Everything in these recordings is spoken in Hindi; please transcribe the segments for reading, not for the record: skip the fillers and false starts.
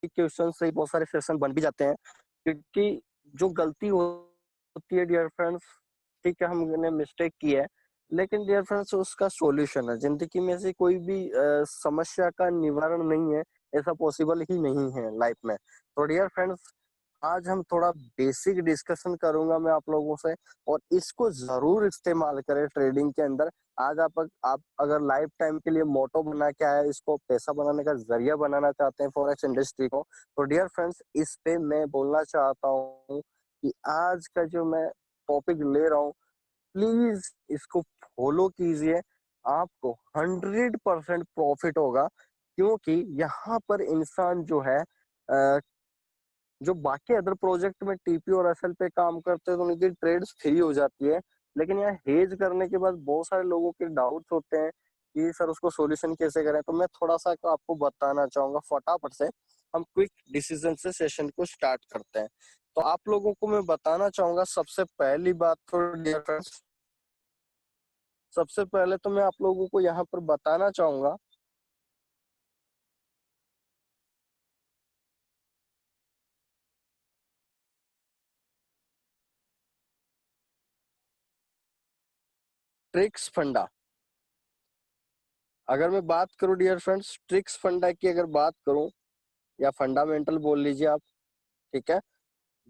क्वेश्चन से ही बहुत सारे सेशन बन भी जाते हैं, क्योंकि जो गलती होती है डियर फ्रेंड्स, ठीक है हमने मिस्टेक की है, लेकिन डियर फ्रेंड्स उसका सॉल्यूशन है। जिंदगी में से कोई भी समस्या का निवारण नहीं है, ऐसा पॉसिबल ही नहीं है लाइफ में। तो डियर फ्रेंड्स आज हम थोड़ा बेसिक डिस्कशन करूंगा मैं आप लोगों से, और इसको जरूर इस्तेमाल करें ट्रेडिंग के अंदर। आज आप अगर लाइफ टाइम के लिए मोटो बना के आया, इसको पैसा बनाने का जरिया बनाना चाहते हैं फॉरेक्स इंडस्ट्री को, तो डियर फ्रेंड्स इस पे मैं बोलना चाहता हूँ कि आज का जो मैं टॉपिक ले रहा हूँ, प्लीज इसको फॉलो कीजिए, आपको 100% प्रॉफिट होगा। क्योंकि यहाँ पर इंसान जो है जो बाकी अदर प्रोजेक्ट में टीपी और एसएल पे काम करते हैं तो उनकी ट्रेड्स फ्री हो जाती है, लेकिन यहाँ हेज करने के बाद बहुत सारे लोगों के डाउट्स होते हैं कि सर उसको सॉल्यूशन कैसे करें। तो मैं थोड़ा सा आपको बताना चाहूंगा फटाफट से, हम क्विक डिसीजन से सेशन को स्टार्ट करते हैं। तो आप लोगों को मैं बताना चाहूंगा सबसे पहली बात तो डियर फ्रेंड्स, सबसे पहले तो मैं आप लोगों को यहाँ पर बताना चाहूंगा ट्रिक्स फंडा। अगर मैं बात करूं डियर फ्रेंड्स ट्रिक्स फंडा की, अगर बात करूं या फंडामेंटल बोल लीजिए आप, ठीक है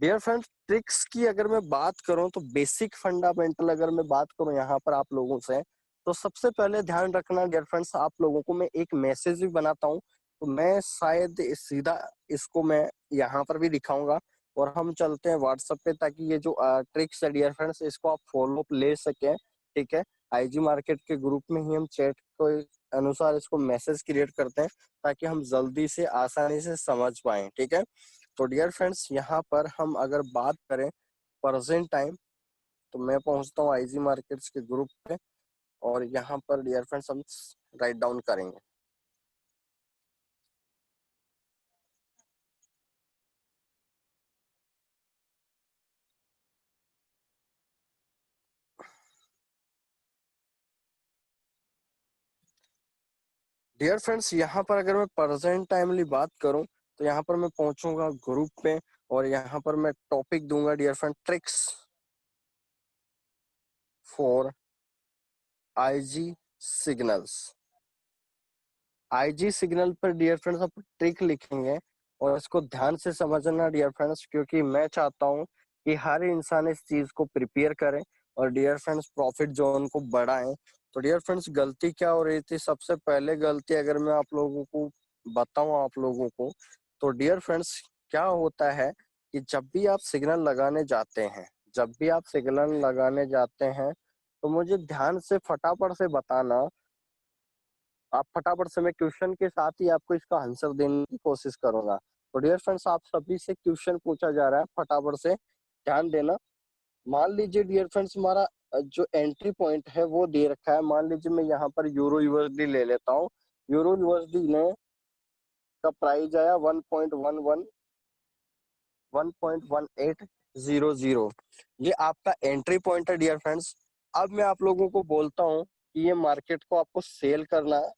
डियर फ्रेंड्स। ट्रिक्स की अगर मैं बात करूं तो बेसिक फंडामेंटल अगर मैं बात करूं यहाँ पर आप लोगों से, तो सबसे पहले ध्यान रखना डियर फ्रेंड्स, आप लोगों को मैं एक मैसेज भी बनाता हूं, तो मैं शायद सीधा इसको मैं यहाँ पर भी दिखाऊंगा, और हम चलते हैं व्हाट्सएप पे, ताकि ये जो ट्रिक्स है डियर फ्रेंड्स इसको आप फॉलो अप ले सकें। ठीक है, आईजी मार्केट के ग्रुप में ही हम चैट को अनुसार इसको मैसेज क्रिएट करते हैं, ताकि हम जल्दी से आसानी से समझ पाए। ठीक है, तो डियर फ्रेंड्स यहाँ पर हम अगर बात करें प्रेजेंट टाइम, तो मैं पहुंचता हूँ आईजी मार्केट्स के ग्रुप पे, और यहाँ पर डियर फ्रेंड्स हम राइट डाउन करेंगे। डियर फ्रेंड्स यहाँ पर अगर मैं प्रेजेंट टाइमली बात करूं, तो यहाँ पर मैं पहुंचूंगा ग्रुप पे, और यहाँ पर मैं टॉपिक दूंगा dear friend tricks for IG signals. IG signal पर डियर फ्रेंड्स आप ट्रिक लिखेंगे, और इसको ध्यान से समझना डियर फ्रेंड्स, क्योंकि मैं चाहता हूं कि हर इंसान इस चीज को प्रिपेयर करे और डियर फ्रेंड्स प्रॉफिट जोन को बढ़ाएं। तो डियर फ्रेंड्स गलती क्या हो रही थी, सबसे पहले गलती अगर मैं आप लोगों को बताऊं आप लोगों को, तो डियर फ्रेंड्स क्या होता है कि जब भी आप सिग्नल लगाने जाते हैं, जब भी आप सिग्नल लगाने जाते हैं, तो मुझे ध्यान से फटाफट से बताना, आप फटाफट से, मैं क्वेश्चन के साथ ही आपको इसका आंसर देने की कोशिश करूंगा। तो डियर फ्रेंड्स आप सभी से क्वेश्चन पूछा जा रहा है, फटाफट से ध्यान देना। मान लीजिए डियर फ्रेंड्स हमारा जो एंट्री पॉइंट है वो दे रखा है, मान लीजिए मैं यहाँ पर यूरो यूएसडी ले लेता हूँ। यूरो यूएसडी ने का प्राइस आया 1.11 1.1800। ये आपका एंट्री पॉइंट है डियर फ्रेंड्स। अब मैं आप लोगों को बोलता हूँ कि ये मार्केट को आपको सेल करना है,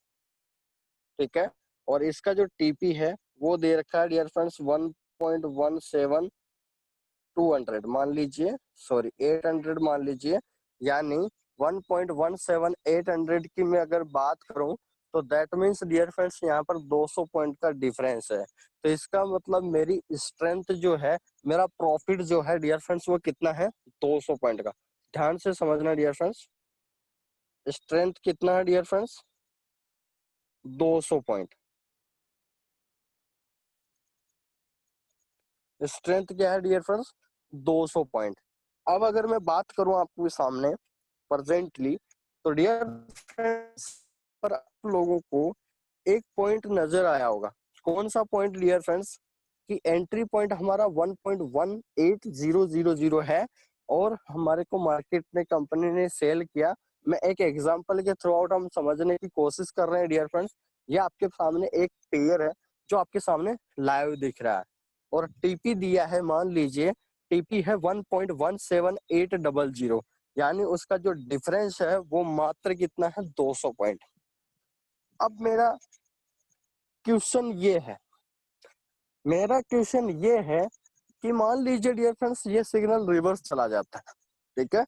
ठीक है, और इसका जो टीपी है वो दे रखा है डियर फ्रेंड्स 1.17 200 मान लीजिए, सॉरी 800 मान लीजिए, यानी 1.17 800 की मैं अगर बात करूं, तो दैट मीन्स डियर फ्रेंड्स यहाँ पर 200 पॉइंट का डिफरेंस है। तो इसका मतलब मेरी स्ट्रेंथ जो है, मेरा प्रॉफिट जो है डियर फ्रेंड्स वो कितना है, 200 पॉइंट का। ध्यान से समझना डियर फ्रेंड्स, स्ट्रेंथ कितना है डियर फ्रेंड्स, 200 पॉइंट। स्ट्रेंथ क्या है डियर फ्रेंड्स, 200 पॉइंट। अब अगर मैं बात करूं आपके सामने प्रेजेंटली, तो डियर फ्रेंड्स पर आप लोगों को एक पॉइंट नजर आया होगा। कौन सा पॉइंट डियर फ्रेंड्स, कि एंट्री पॉइंट हमारा 1.18000 है, और हमारे को मार्केट में कंपनी ने सेल किया। मैं एक एग्जांपल के थ्रू आउट हम समझने की कोशिश कर रहे हैं डियर फ्रेंड्स। ये आपके सामने एक पेयर है जो आपके सामने लाइव दिख रहा है, और टीपी दिया है, मान लीजिए टीपी है 1.17800, यानी उसका जो डिफरेंस है वो मात्र कितना है, 200 पॉइंट। अब मेरा क्वेश्चन ये है मेरा क्वेश्चन ये है कि मान लीजिए डियर फ्रेंड्स ये सिग्नल रिवर्स चला जाता है, ठीक है।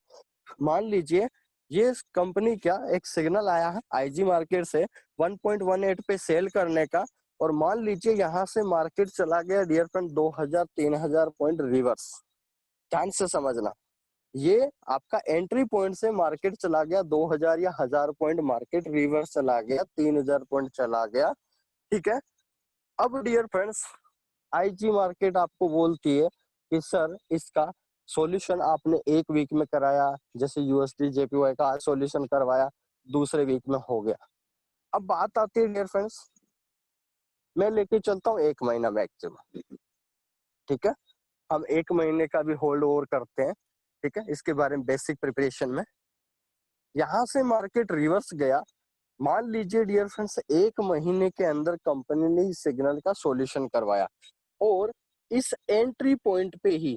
मान लीजिए ये कंपनी क्या एक सिग्नल आया है आईजी मार्केट से 1.18 पे सेल करने का, और मान लीजिए यहाँ से मार्केट चला गया डियर फ्रेंड 2000-3000 पॉइंट रिवर्स। ध्यान से समझना, ये आपका एंट्री पॉइंट से मार्केट चला गया 2000 या 1000 पॉइंट, मार्केट रिवर्स चला गया 3000 पॉइंट चला गया, ठीक है। अब डियर फ्रेंड्स आईजी मार्केट आपको बोलती है कि सर इसका सॉल्यूशन आपने एक वीक में कराया, जैसे यूएसडी जेपीवाई का सॉल्यूशन करवाया दूसरे वीक में हो गया। अब बात आती है डियर फ्रेंड्स, मैं लेके चलता हूँ एक महीना मैक्सिमम, ठीक है। हम एक महीने का भी होल्ड ओवर करते हैं, ठीक है, इसके बारे में बेसिक प्रिपरेशन में। यहाँ से मार्केट रिवर्स गया, मान लीजिए डियर फ्रेंड्स एक महीने के अंदर कंपनी ने इस सिग्नल का सॉल्यूशन करवाया, और इस एंट्री पॉइंट पे ही,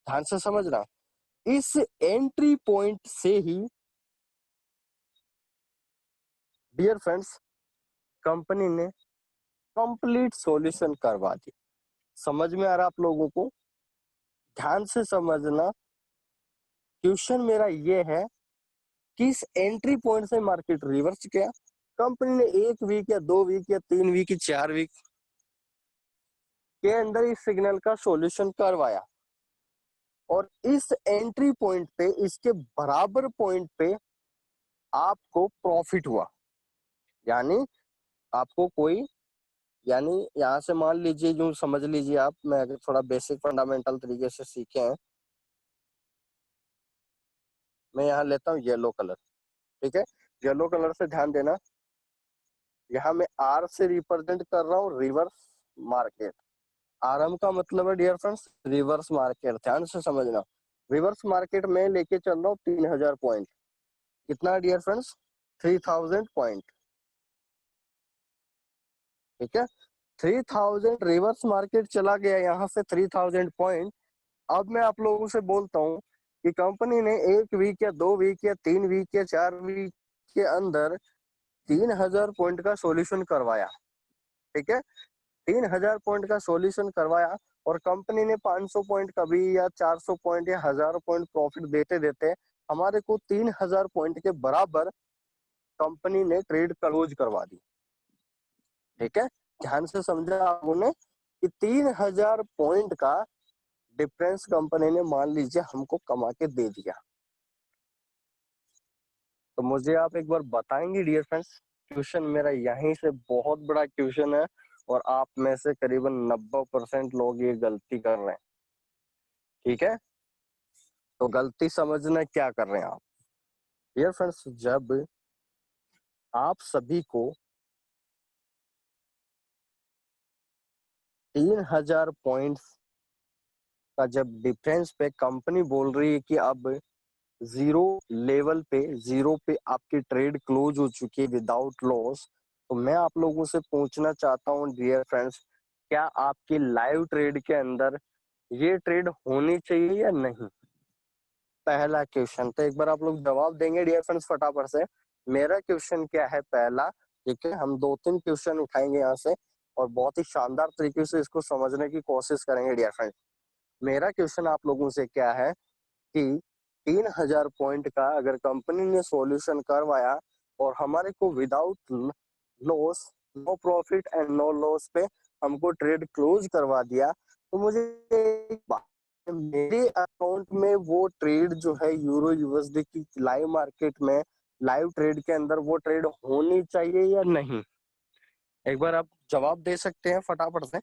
ध्यान से समझना, इस एंट्री पॉइंट से ही डियर फ्रेंड्स कंपनी ने कंप्लीट सॉल्यूशन करवा दी। समझ में आ रहा आप लोगों को? ध्यान से समझना, क्वेश्चन मेरा ये है कि इस एंट्री पॉइंट से मार्केट रिवर्स गया, कंपनी ने एक वीक या 2 वीक या 3 वीक या 4 वीक के अंदर इस सिग्नल का सॉल्यूशन करवाया, और इस एंट्री पॉइंट पे इसके बराबर पॉइंट पे आपको प्रॉफिट हुआ। यानी आपको कोई, यानी यहाँ से मान लीजिए, जो समझ लीजिए आप, मैं अगर थोड़ा बेसिक फंडामेंटल तरीके से सीखे हैं, मैं यहाँ लेता हूँ येलो कलर, ठीक है। येलो कलर से ध्यान देना, यहाँ मैं आर से रिप्रेजेंट कर रहा हूँ रिवर्स मार्केट। आरएम का मतलब है डियर फ्रेंड्स रिवर्स मार्केट, ध्यान से समझना। रिवर्स मार्केट में लेके चल रहा हूँ 3000 पॉइंट, कितना डियर फ्रेंड्स 3000 पॉइंट, ठीक है। 3000 रिवर्स मार्केट चला गया यहाँ से 3000 पॉइंट। अब मैं आप लोगों से बोलता हूँ कि कंपनी ने एक वीक या 2 वीक या 3 वीक या 4 वीक के अंदर 3000 पॉइंट का सॉल्यूशन करवाया, ठीक है। 3000 पॉइंट का सॉल्यूशन करवाया, और कंपनी ने 500 पॉइंट कभी या 400 पॉइंट या 1000 पॉइंट प्रॉफिट देते देते हमारे को 3000 पॉइंट के बराबर कंपनी ने ट्रेड क्लोज करवा दी, ठीक है। ध्यान से समझा आपने कि 3000 पॉइंट का डिफरेंस कंपनी ने मान लीजिए हमको कमा के दे दिया। तो मुझे आप एक बार बताएंगे डियर फ्रेंड्स, क्वेश्चन मेरा यहीं से बहुत बड़ा क्वेश्चन है, और आप में से करीबन 90% लोग ये गलती कर रहे हैं, ठीक है। तो गलती समझना क्या कर रहे हैं आप डियर फ्रेंड्स, जब आप सभी को 3000 पॉइंट्स का जब डिफरेंस पे कंपनी बोल रही है कि अब जीरो लेवल पे, जीरो पे आपकी ट्रेड क्लोज हो चुकी है विदाउट लॉस, तो मैं आप लोगों से पूछना चाहता हूँ डियर फ्रेंड्स, क्या आपकी लाइव ट्रेड के अंदर ये ट्रेड होनी चाहिए या नहीं? पहला क्वेश्चन, तो एक बार आप लोग जवाब देंगे डियर फ्रेंड्स फटाफट से। मेरा क्वेश्चन क्या है पहला, ठीक है। हम 2-3 क्वेश्चन उठाएंगे यहाँ से, और बहुत ही शानदार तरीके से इसको समझने की कोशिश करेंगे डियर फ्रेंड्स। मेरा क्वेश्चन आप लोगों से क्या है कि 3000 पॉइंट का अगर कंपनी ने सॉल्यूशन करवाया, और हमारे को without loss, no profit and no loss पे हमको ट्रेड क्लोज करवा दिया, तो मुझे एक बात, मेरे अकाउंट में वो ट्रेड जो है यूरो यूएसडी की लाइव मार्केट में, लाइव ट्रेड के अंदर वो ट्रेड होनी चाहिए या नहीं? एक बार आप जवाब दे सकते हैं फटाफट से।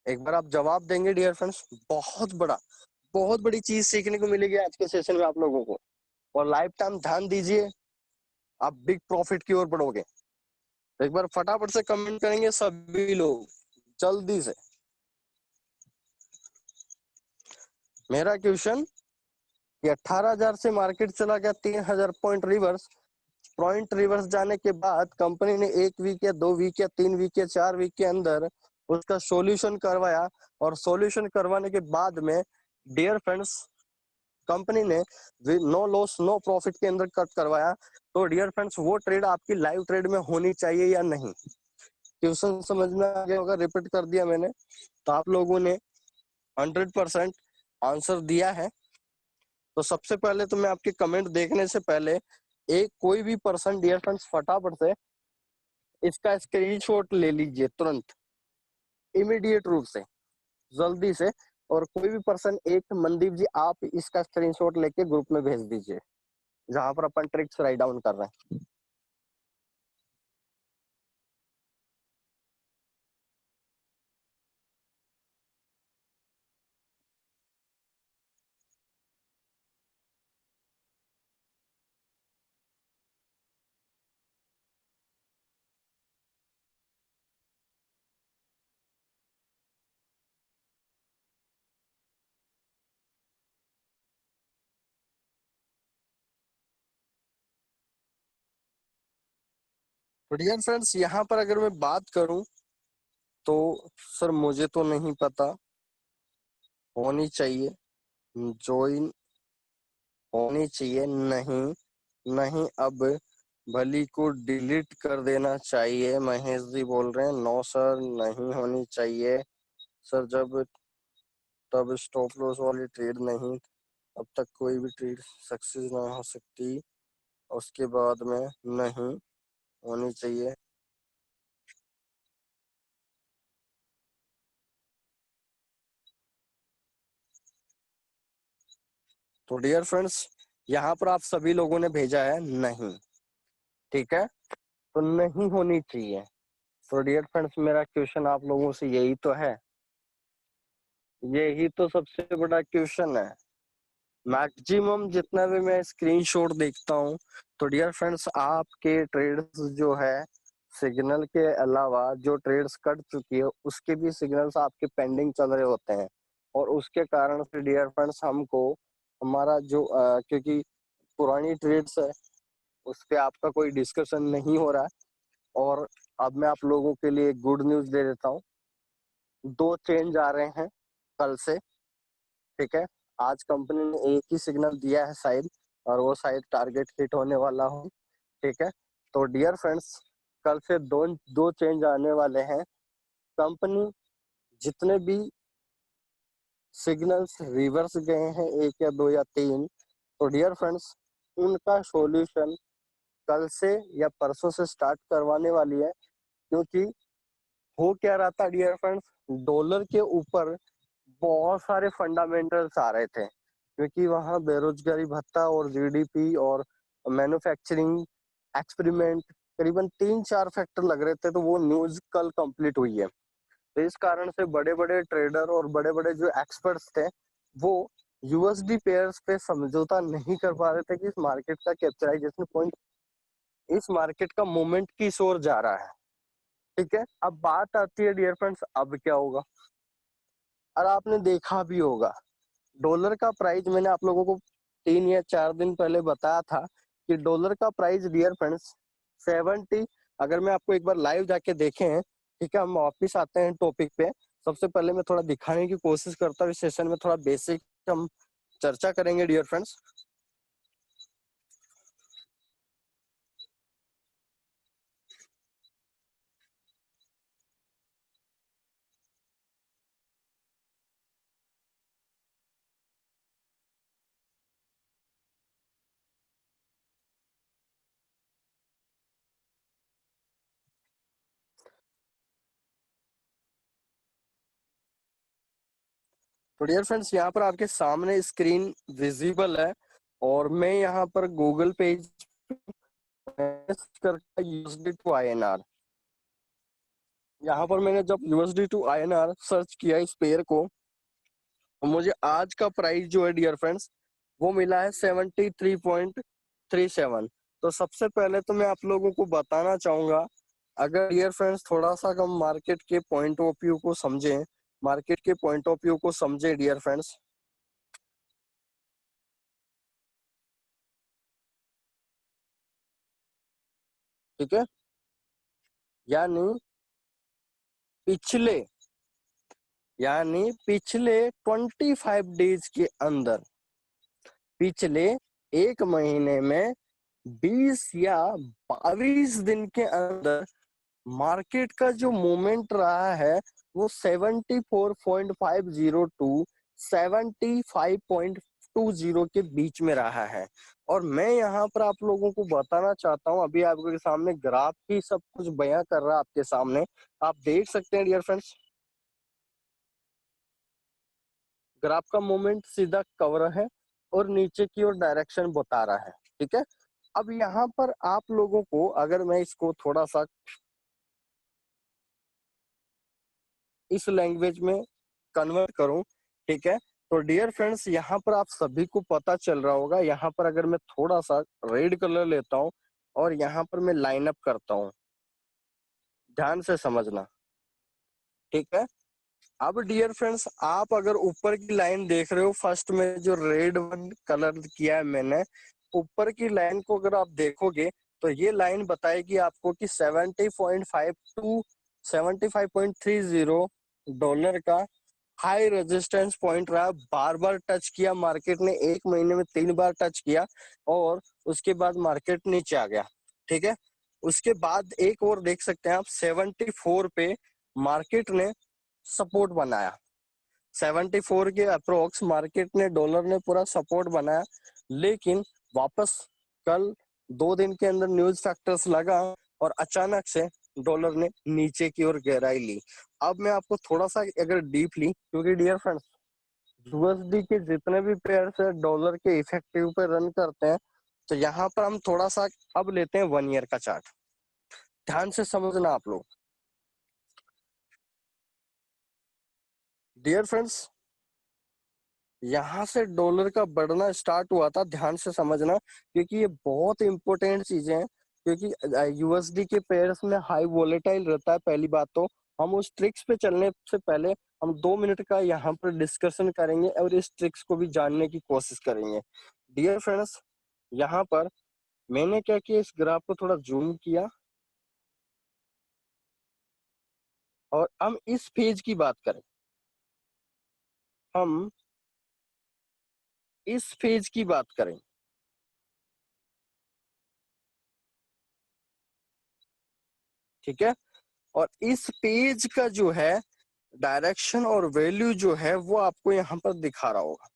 एक बार आप जवाब देंगे डियर फ्रेंड्स, बहुत बड़ी चीज सीखने को मिलेगी आज के सेशन में आप लोगों को, और लाइफ टाइम ध्यान दीजिए, आप बिग प्रॉफिट की ओर बढ़ोगे। एक बार फटाफट से कमेंट करेंगे सभी लोग जल्दी से। मेरा क्वेश्चन कि 18,000 से मार्केट चला गया 3,000 पॉइंट रिवर्स जाने के बाद कंपनी ने एक वीक या 2 वीक या 3 वीक या 4 वीक के अंदर उसका सॉल्यूशन करवाया, और सॉल्यूशन करवाने के बाद में डियर फ्रेंड्स कंपनी ने नो लॉस नो प्रॉफिट के अंदर कट करवाया, तो डियर फ्रेंड्स वो ट्रेड आपकी लाइव ट्रेड में होनी चाहिए या नहीं? क्वेश्चन समझ में आ गया होगा, रिपीट कर दिया मैंने, तो आप लोगों ने 100% आंसर दिया है। तो सबसे पहले तो मैं आपके कमेंट देखने से पहले एक कोई भी पर्सन डियर फ्रेंड्स फटाफट से इसका स्क्रीनशॉट ले लीजिए तुरंत, इमीडिएट रूप से, जल्दी से। और कोई भी पर्सन, एक मनदीप जी, आप इसका स्क्रीनशॉट लेके ग्रुप में भेज दीजिए जहां पर अपन ट्रिक्स राइट डाउन कर रहे हैं। तो डियर फ्रेंड्स यहाँ पर अगर मैं बात करूं तो सर मुझे तो नहीं पता, होनी चाहिए, ज्वाइन होनी चाहिए, नहीं नहीं, अब भली को डिलीट कर देना चाहिए, महेश जी बोल रहे हैं। नो सर, नहीं होनी चाहिए सर, जब तब स्टॉप लॉस वाली ट्रेड नहीं, अब तक कोई भी ट्रेड सक्सेस ना हो सकती, उसके बाद में नहीं होनी चाहिए। तो डियर फ्रेंड्स यहाँ पर आप सभी लोगों ने भेजा है नहीं, ठीक है, तो नहीं होनी चाहिए। तो डियर फ्रेंड्स मेरा क्वेश्चन आप लोगों से यही तो है, यही तो सबसे बड़ा क्वेश्चन है। मैक्सिमम जितना भी मैं स्क्रीनशॉट देखता हूँ, तो डियर फ्रेंड्स आपके ट्रेड्स जो है, सिग्नल के अलावा जो ट्रेड्स कट चुकी है उसके भी सिग्नल्स आपके पेंडिंग चल रहे होते हैं, और उसके कारण से डियर फ्रेंड्स हमको हमारा जो क्योंकि पुरानी ट्रेड्स है उस पे आपका कोई डिस्कशन नहीं हो रहा है। और अब मैं आप लोगों के लिए गुड न्यूज दे देता हूँ, दो चेंज आ रहे हैं कल से, ठीक है। आज कंपनी ने एक ही सिग्नल दिया है शायद, और वो शायद टारगेट हिट होने वाला हो, ठीक है। तो डियर फ्रेंड्स कल से दो दो चेंज आने वाले हैं। कंपनी जितने भी सिग्नल्स रिवर्स गए हैं, एक या दो या तीन, तो डियर फ्रेंड्स उनका सॉल्यूशन कल से या परसों से स्टार्ट करवाने वाली है। क्योंकि हो क्या रहा था डियर फ्रेंड्स, डॉलर के ऊपर बहुत सारे फंडामेंटल्स आ रहे थे, क्योंकि वहाँ बेरोजगारी भत्ता और जीडीपी और मैन्युफैक्चरिंग एक्सपेरिमेंट करीबन तीन चार फैक्टर लग रहे थे, तो वो न्यूज कल कंप्लीट हुई है। तो इस कारण से बड़े बड़े ट्रेडर और बड़े बड़े जो एक्सपर्ट्स थे वो यूएसडी पेयर्स पे समझौता नहीं कर पा रहे थे कि इस मार्केट का कैप्चराइजेशन पॉइंट, इस मार्केट का मोमेंट किस ओर जा रहा है, ठीक है। अब बात आती है डियर फ्रेंड्स अब क्या होगा। और आपने देखा भी होगा डॉलर का प्राइस, मैंने आप लोगों को 3 या 4 दिन पहले बताया था कि डॉलर का प्राइस डियर फ्रेंड्स 70, अगर मैं आपको एक बार लाइव जाके देखें, ठीक है, हम वापिस आते हैं टॉपिक पे। सबसे पहले मैं थोड़ा दिखाने की कोशिश करता हूँ, इस सेशन में थोड़ा बेसिक हम चर्चा करेंगे डियर फ्रेंड्स। तो डियर फ्रेंड्स यहाँ पर आपके सामने स्क्रीन विजिबल है, और मैं यहाँ पर गूगल पेज करके यूएसडी टू आईएनआर, यहाँ पर मैंने जब यूएसडी टू आईएनआर सर्च किया इस पेयर को, तो मुझे आज का प्राइस जो है डियर फ्रेंड्स वो मिला है 73.37। तो सबसे पहले तो मैं आप लोगों को बताना चाहूंगा, अगर डियर फ्रेंड्स थोड़ा सा हम मार्केट के पॉइंट ऑफ व्यू को समझें, मार्केट के पॉइंट ऑफ व्यू को समझे डियर फ्रेंड्स, ठीक है, यानी पिछले यानी पिछले 25 डेज के अंदर पिछले एक महीने में 20 या 22 दिन के अंदर मार्केट का जो मूवमेंट रहा है वो 74.50 टू 75.20 के बीच में रहा है। और मैं यहाँ पर आप लोगों को बताना चाहता हूँ, अभी आपके सामने ग्राफ ही सब कुछ बयां कर रहा है आपके सामने, आप देख सकते हैं डियर फ्रेंड्स। ग्राफ का मूवमेंट सीधा कवर है और नीचे की ओर डायरेक्शन बता रहा है, ठीक है। अब यहाँ पर आप लोगों को अगर मैं इसको थोड़ा सा इस लैंग्वेज में कन्वर्ट करूं, ठीक है, तो डियर फ्रेंड्स यहाँ पर आप सभी को पता चल रहा होगा। यहाँ पर अगर मैं थोड़ा सा रेड कलर लेता हूं और यहाँ पर मैं लाइन अप करता हूं, ध्यान से समझना, ठीक है। अब डियर फ्रेंड्स आप अगर ऊपर की लाइन देख रहे हो, फर्स्ट में जो रेड वन कलर किया है मैंने, ऊपर की लाइन को अगर आप देखोगे तो ये लाइन बताएगी आपको कि 70.5 टू 75.30 डॉलर का हाई रेजिस्टेंस पॉइंट रहा। बार बार टच किया मार्केट ने, एक महीने में 3 बार टच किया और उसके बाद मार्केट नीचे आ गया, ठीक है। उसके बाद एक और देख सकते हैं आप, 74 पे मार्केट ने सपोर्ट बनाया। 74 के अप्रोक्स मार्केट ने, डॉलर ने पूरा सपोर्ट बनाया, लेकिन वापस कल 2 दिन के अंदर न्यूज फैक्टर्स लगा और अचानक से डॉलर ने नीचे की ओर गहराई ली। अब मैं आपको थोड़ा सा अगर डीपली, क्योंकि डियर फ्रेंड्स यूएसडी के जितने भी पेयर्स है डॉलर के इफेक्टिव पे रन करते हैं, तो यहाँ पर हम थोड़ा सा अब लेते हैं 1 ईयर का चार्ट। ध्यान से समझना आप लोग डियर फ्रेंड्स, यहाँ से डॉलर का बढ़ना स्टार्ट हुआ था, ध्यान से समझना, क्योंकि ये बहुत इंपॉर्टेंट चीजें हैं। क्योंकि यूएसडी के पेयर्स में हाई वोलेटाइल रहता है, पहली बात तो। हम उस ट्रिक्स पे चलने से पहले हम 2 मिनट का यहाँ पर डिस्कशन करेंगे और इस ट्रिक्स को भी जानने की कोशिश करेंगे। डियर फ्रेंड्स, यहाँ पर मैंने क्या किया, इस ग्राफ को थोड़ा जूम किया और हम इस पेज की बात करें, हम इस पेज की बात करें, ठीक है। और इस पेज का जो है डायरेक्शन और वैल्यू जो है वो आपको यहाँ पर दिखा रहा होगा।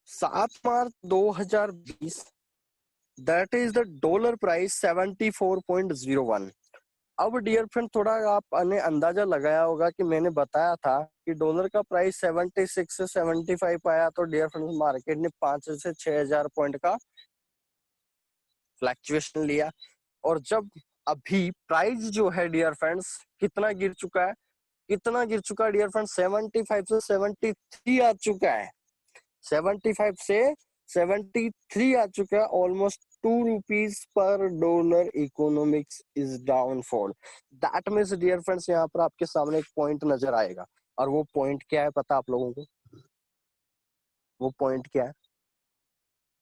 7 मार्च 2020, that is the dollar price 74.01। अब डियर फ्रेंड थोड़ा आपने अंदाजा लगाया होगा कि मैंने बताया था कि डॉलर का प्राइस 76 से 75 आया, तो डियर फ्रेंड मार्केट ने 5 से 6 हजार पॉइंट का फ्लक्चुएशन लिया। और जब अभी प्राइस जो है डियर फ्रेंड्स कितना गिर चुका है, कितना गिर चुका है डियर फ्रेंड्स, 75 से 73 आ चुका है। 75 से 73 आ चुका है, ऑलमोस्ट ₹2 पर dollar. Economics is downfall. That means dear friends यहाँ पर आपके सामने एक पॉइंट नजर आएगा, और वो पॉइंट क्या है पता आप लोगों को? वो पॉइंट क्या है?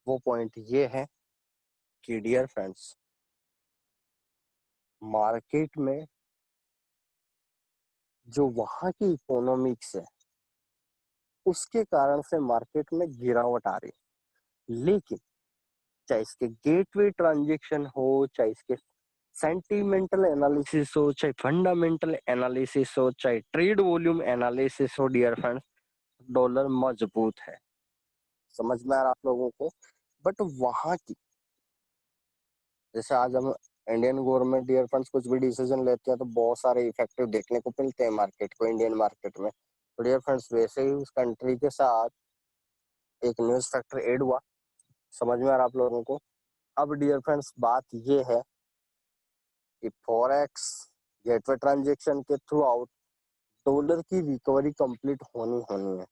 वो पॉइंट ये है कि डियर फ्रेंड्स मार्केट में जो वहां की इकोनॉमिक्स है उसके कारण से मार्केट में गिरावट आ रही है। लेकिन चाहे इसके गेटवे ट्रांजेक्शन हो, चाहे इसके सेंटिमेंटल एनालिसिस हो, चाहे फंडामेंटल एनालिसिस हो, चाहे ट्रेड वॉल्यूम एनालिसिस हो, डियर फ्रेंड्स डॉलर मजबूत है। समझ में आ रहा आप लोगों को? बट वहां की, जैसे आज हम इंडियन गवर्नमेंट डियर फ्रेंड्स कुछ भी डिसीजन लेते हैं तो बहुत सारे इफेक्टिव देखने को मिलते हैं मार्केट को, इंडियन मार्केट में। तो डियर फ्रेंड्स वैसे ही उस कंट्री के साथ एक न्यूज फैक्टर ऐड हुआ। समझ में आ रहा आप लोगों को? अब डियर फ्रेंड्स बात ये है कि फॉरेक्स गेटवे ट्रांजेक्शन के थ्रू आउट डॉलर की रिकवरी कंप्लीट होनी होनी है।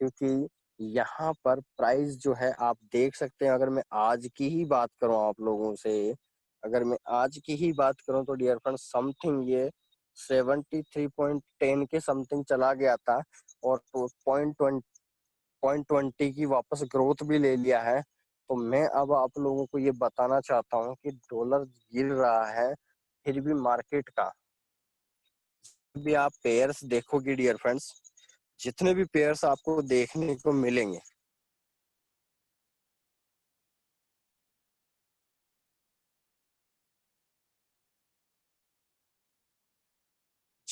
क्योंकि यहाँ पर प्राइस जो है आप देख सकते हैं, अगर मैं आज की ही बात करूं आप लोगों से, अगर मैं आज की ही बात करूं तो डियर फ्रेंड समथिंग ये 73.10 के समथिंग चला गया था, और तो पॉइंट 20 की वापस ग्रोथ भी ले लिया है। तो मैं अब आप लोगों को ये बताना चाहता हूँ कि डॉलर गिर रहा है, फिर भी मार्केट का भी आप पेयर्स देखोगे डियर फ्रेंड्स, जितने भी पेयर्स आपको देखने को मिलेंगे,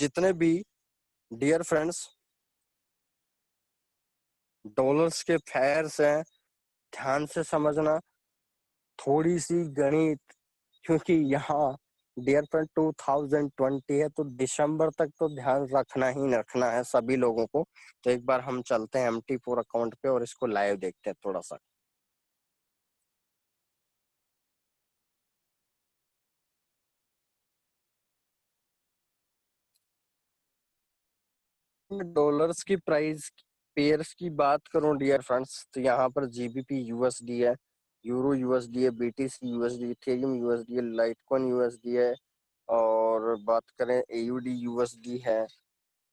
जितने भी डियर फ्रेंड्स डॉलर्स के फेयर्स हैं, ध्यान से समझना, थोड़ी सी गणित, क्योंकि यहाँ डियर फ्रेंड 2020 है तो दिसंबर तक तो ध्यान रखना ही रखना है सभी लोगों को। तो एक बार हम चलते हैं MT4 अकाउंट पे और इसको लाइव देखते हैं थोड़ा सा। डॉलर्स की प्राइस पेयर्स की बात करूं डियर फ्रेंड्स, तो यहाँ पर GBP USD है, यूरो USD है, BTC USD, इथेरियम USD है, लाइटकॉइन USD है, और बात करें AUD USD है।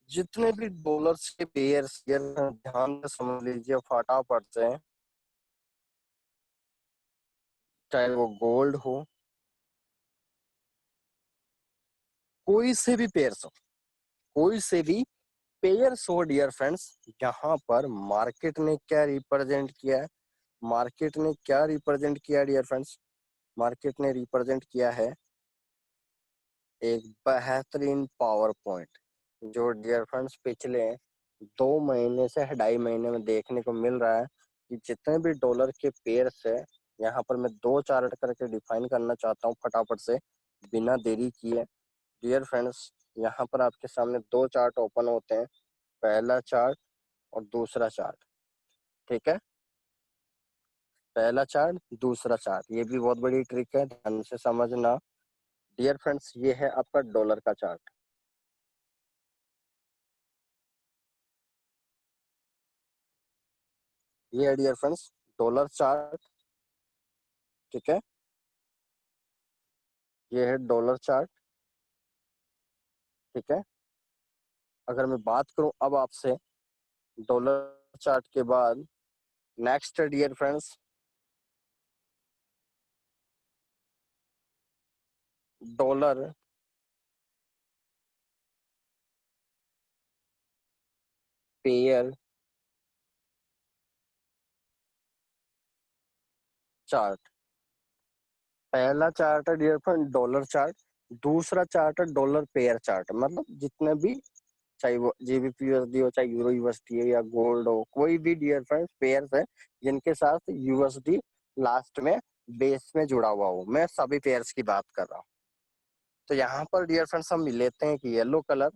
जितने भी डॉलर्स के पेयर्स ध्यान से समझ लीजिए फटाफट से, चाहे वो गोल्ड हो, कोई से भी पेयर्स हो, कोई से भी पेयर्स हो डियर फ्रेंड्स, यहाँ पर मार्केट ने क्या रिप्रेजेंट किया है, मार्केट ने क्या रिप्रेजेंट किया डियर फ्रेंड्स, मार्केट ने रिप्रेजेंट किया है एक बेहतरीन पावर पॉइंट, जो डियर फ्रेंड्स पिछले 2 महीने से 2.5 महीने में देखने को मिल रहा है कि जितने भी डॉलर के पेयर्स है, यहाँ पर मैं 2 चार्ट करके डिफाइन करना चाहता हूँ फटाफट से बिना देरी किए। डियर फ्रेंड्स यहाँ पर आपके सामने 2 चार्ट ओपन होते हैं, पहला चार्ट और दूसरा चार्ट, ठीक है, पहला चार्ट दूसरा चार्ट, ये भी बहुत बड़ी ट्रिक है, ध्यान से समझना डियर फ्रेंड्स। ये है आपका डॉलर का चार्ट, ये है डियर फ्रेंड्स डॉलर चार्ट, ठीक है, ये है डॉलर चार्ट, ठीक है। अगर मैं बात करूं अब आपसे डॉलर चार्ट के बाद, next dear friends dollar pair chart. पहला चार्ट है डियर फ्रेंड डॉलर चार्ट, दूसरा चार्ट है डॉलर पेयर चार्ट, मतलब जितने भी, चाहे वो GBP USD हो, चाहे यूरो USD हो, या गोल्ड हो, कोई भी डियर फ्रेंड्स पेयर्स है जिनके साथ USD लास्ट में बेस में जुड़ा हुआ हो, मैं सभी पेयर्स की बात कर रहा हूँ। तो यहाँ पर डियर फ्रेंड्स हम लेते हैं कि येलो कलर,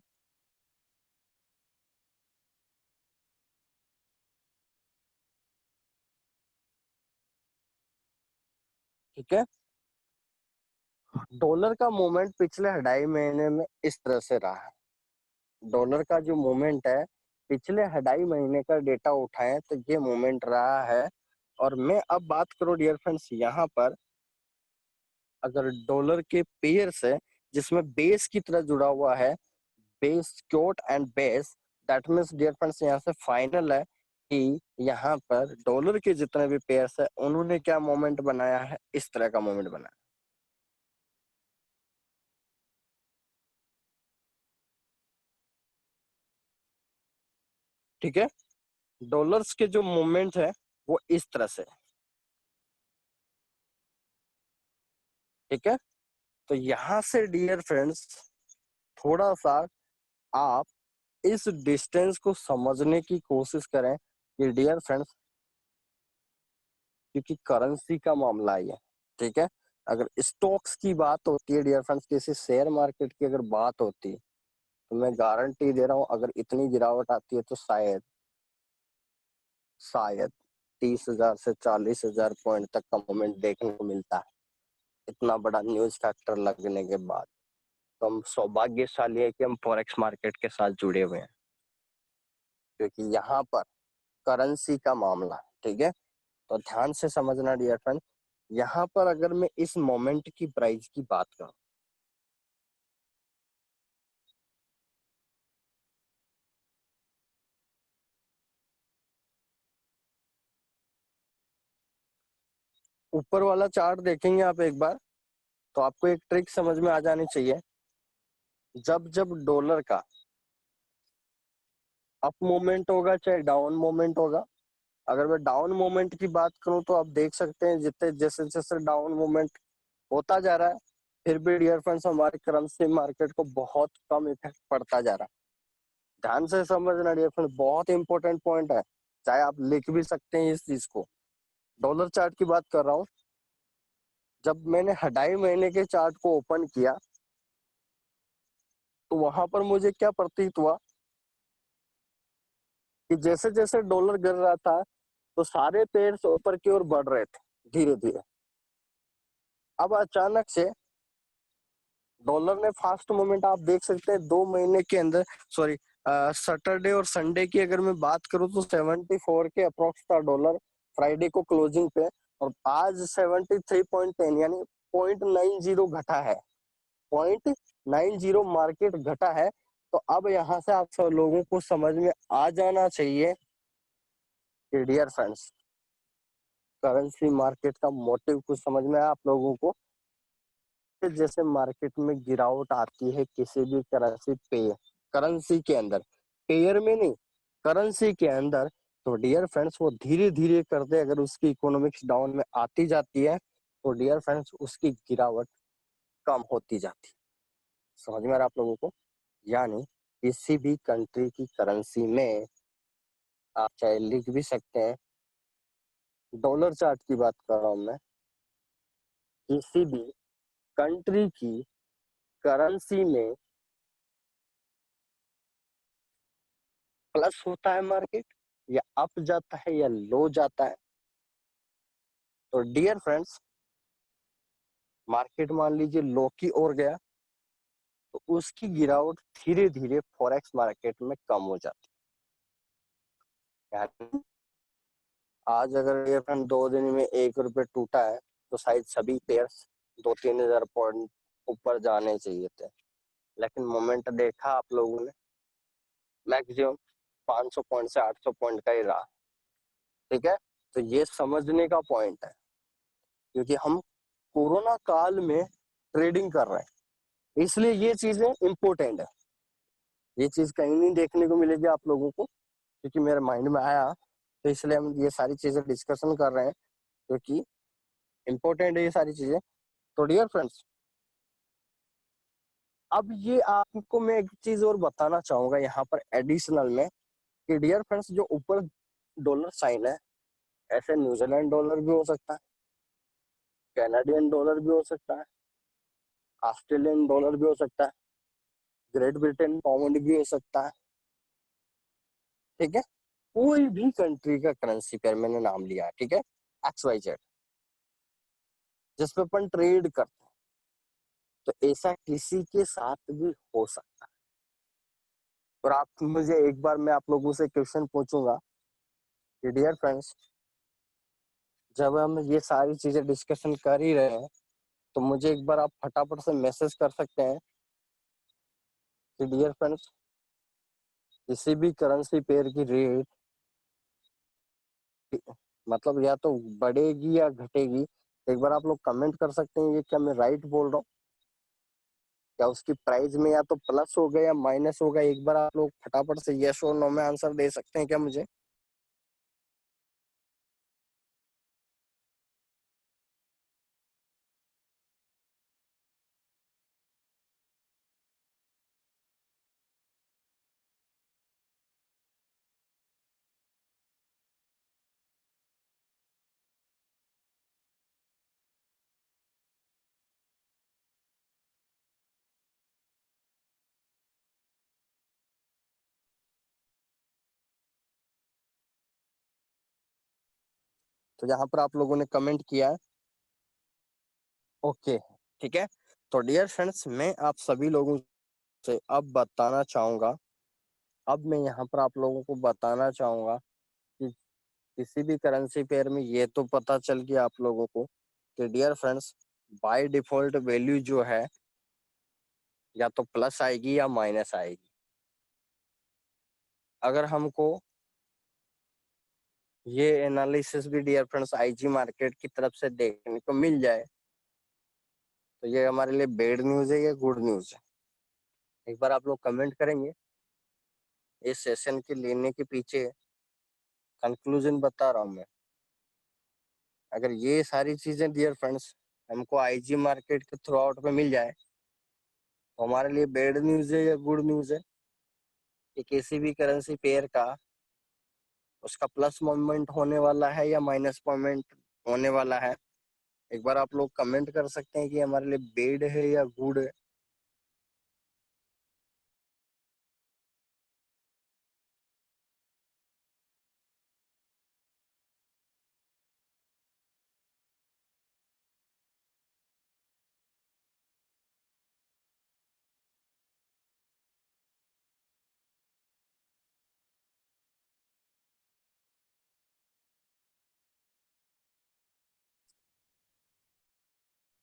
ठीक है। डॉलर का मूवमेंट पिछले 2.5 महीने में इस तरह से रहा है, डॉलर का जो मूवमेंट है पिछले 2.5 महीने का डेटा उठाएं तो ये मूवमेंट रहा है। और मैं अब बात करूं डियर फ्रेंड्स यहाँ पर, अगर डॉलर के पेयर्स है जिसमें बेस की तरह जुड़ा हुआ है, base quote and base, that means dear friends यहाँ से फाइनल है कि यहाँ पर डॉलर के जितने भी पेयर्स है उन्होंने क्या मोमेंट बनाया है, इस तरह का मोमेंट बनाया, ठीक है। डॉलर्स के जो मूवमेंट है वो इस तरह से, ठीक है। तो यहाँ से डियर फ्रेंड्स थोड़ा सा आप इस डिस्टेंस को समझने की कोशिश करें कि डियर फ्रेंड्स, क्योंकि करेंसी का मामला है ये, ठीक है। अगर स्टॉक्स की बात होती है डियर फ्रेंड्स, किसी शेयर मार्केट की अगर बात होती है, तो मैं गारंटी दे रहा हूँ अगर इतनी गिरावट आती है तो शायद शायद 30,000 से 40,000 पॉइंट तक का मूवमेंट देखने को मिलता है, इतना बड़ा न्यूज फैक्टर लगने के बाद। तो हम सौभाग्यशाली है कि हम फॉरेक्स मार्केट के साथ जुड़े हुए हैं, क्योंकि यहाँ पर करेंसी का मामला है, ठीक है। तो ध्यान से समझना डियर फ्रेंड, यहाँ पर अगर मैं इस मोमेंट की प्राइस की बात करूं, ऊपर वाला चार्ट देखेंगे आप एक बार, तो आपको एक ट्रिक समझ में आ जानी चाहिए। जब जब डॉलर का अप मूवमेंट होगा चाहे डाउन मूवमेंट होगा, अगर मैं डाउन मूवमेंट की बात करूं तो आप देख सकते हैं जितने जैसे जैसे डाउन मूवमेंट होता जा रहा है, फिर भी डियर फ्रेंड्स हमारे करेंसी मार्केट को बहुत कम इफेक्ट पड़ता जा रहा है। ध्यान से समझना डियर फ्रेंड्स, बहुत इंपॉर्टेंट पॉइंट है, चाहे आप लिख भी सकते हैं इस चीज को। डॉलर चार्ट की बात कर रहा हूँ। जब मैंने 2.5 महीने के चार्ट को ओपन किया तो वहां पर मुझे क्या प्रतीत हुआ कि जैसे जैसे डॉलर गिर रहा था तो सारे पेड़ ऊपर की ओर बढ़ रहे थे धीरे धीरे। अब अचानक से डॉलर ने फास्ट मूवमेंट आप देख सकते हैं 2 महीने के अंदर, सॉरी सैटरडे और संडे की अगर मैं बात करूं तो 74 के अप्रोक्स था डॉलर फ्राइडे को क्लोजिंग पे, और आज 73.10 यानी 0.90 घटा है। 0.90 मार्केट घटा है। तो अब यहाँ से आप सब लोगों को समझ में आ जाना चाहिए कि डियर फ्रेंड्स, करेंसी मार्केट का मोटिव कुछ समझ में आया आप लोगों को। जैसे मार्केट में गिरावट आती है किसी भी करेंसी के अंदर, पेयर में नहीं, करेंसी के अंदर, तो डियर फ्रेंड्स वो धीरे धीरे करते अगर उसकी इकोनॉमिक्स डाउन में आती जाती है तो डियर फ्रेंड्स उसकी गिरावट कम होती जाती है। समझ में आ रहा आप लोगों को? यानी किसी भी कंट्री की करेंसी में आप चाहे लिख भी सकते हैं, डॉलर चार्ट की बात कर रहा हूं मैं, किसी भी कंट्री की करेंसी में प्लस होता है मार्केट, या अप जाता है या लो जाता है। तो डियर फ्रेंड्स, मार्केट मान लीजिए लो की ओर गया तो उसकी गिरावट धीरे धीरे फॉरेक्स मार्केट में कम हो जाती है। यानी आज अगर ये फ्रेंड 2 दिन में 1 रुपये टूटा है तो शायद सभी पेयर्स 2-3 हजार पॉइंट ऊपर जाने चाहिए थे, लेकिन मोमेंट देखा आप लोगों ने, मैक्सिमम 500 पॉइंट से 800 पॉइंट का ही रहा। ठीक है, तो ये समझने का पॉइंट है, क्योंकि हम कोरोना काल में ट्रेडिंग कर रहे हैं, इसलिए ये चीजें इंपॉर्टेंट है। ये चीज कहीं नहीं देखने को मिलेगी आप लोगों को, क्योंकि मेरे माइंड में आया तो इसलिए हम ये सारी चीजें डिस्कशन कर रहे हैं, क्योंकि इंपॉर्टेंट है ये सारी चीजें। तो डियर फ्रेंड्स, अब ये आपको मैं एक चीज और बताना चाहूंगा यहाँ पर एडिशनल में, कि डियर फ्रेंड्स जो ऊपर डॉलर साइन है, ऐसे न्यूजीलैंड डॉलर भी हो सकता है, कैनेडियन डॉलर भी हो सकता है, ऑस्ट्रेलियन डॉलर भी हो सकता है, ग्रेट ब्रिटेन पाउंड भी हो सकता है। ठीक है, कोई भी कंट्री का करेंसी पेयर मैंने नाम लिया है, ठीक है, XYZ, जिसपे अपन ट्रेड करते हैं, तो ऐसा किसी के साथ भी हो सकता है। और आप मुझे एक बार मैं आप लोगों से क्वेश्चन पूछूंगा कि डियर फ्रेंड्स, जब हम ये सारी चीजें डिस्कशन कर ही रहे हैं तो मुझे एक बार आप फटाफट से मैसेज कर सकते हैं कि डियर फ्रेंड्स, किसी भी करेंसी पेयर की रेट मतलब या तो बढ़ेगी या घटेगी। एक बार आप लोग कमेंट कर सकते हैं, ये क्या मैं राइट बोल रहा हूँ, क्या उसकी प्राइस में या तो प्लस होगा या माइनस होगा। एक बार आप लोग फटाफट से यस और नो में आंसर दे सकते हैं क्या मुझे? तो यहाँ पर आप लोगों ने कमेंट किया है, ओके, ठीक है। तो डियर फ्रेंड्स, मैं आप सभी लोगों से अब बताना चाहूंगा, अब मैं यहाँ पर आप लोगों को बताना चाहूंगा कि किसी भी करेंसी पेयर में ये तो पता चल गया आप लोगों को कि dear friends, by default value जो है या तो प्लस आएगी या माइनस आएगी। अगर हमको ये एनालिसिस भी डियर फ्रेंड्स आईजी मार्केट की तरफ से देखने को मिल जाए तो ये हमारे लिए बैड न्यूज है या गुड न्यूज है? एक बार आप लोग कमेंट करेंगे। इस सेशन के लेने के पीछे कंक्लूजन बता रहा हूँ मैं। अगर ये सारी चीजें डियर फ्रेंड्स हमको आईजी मार्केट के थ्रू आउट पे मिल जाए तो हमारे लिए बैड न्यूज है या गुड न्यूज है कि किसी भी करेंसी पेयर का उसका प्लस मोमेंट होने वाला है या माइनस मोमेंट होने वाला है? एक बार आप लोग कमेंट कर सकते हैं कि हमारे लिए बैड है या गुड है।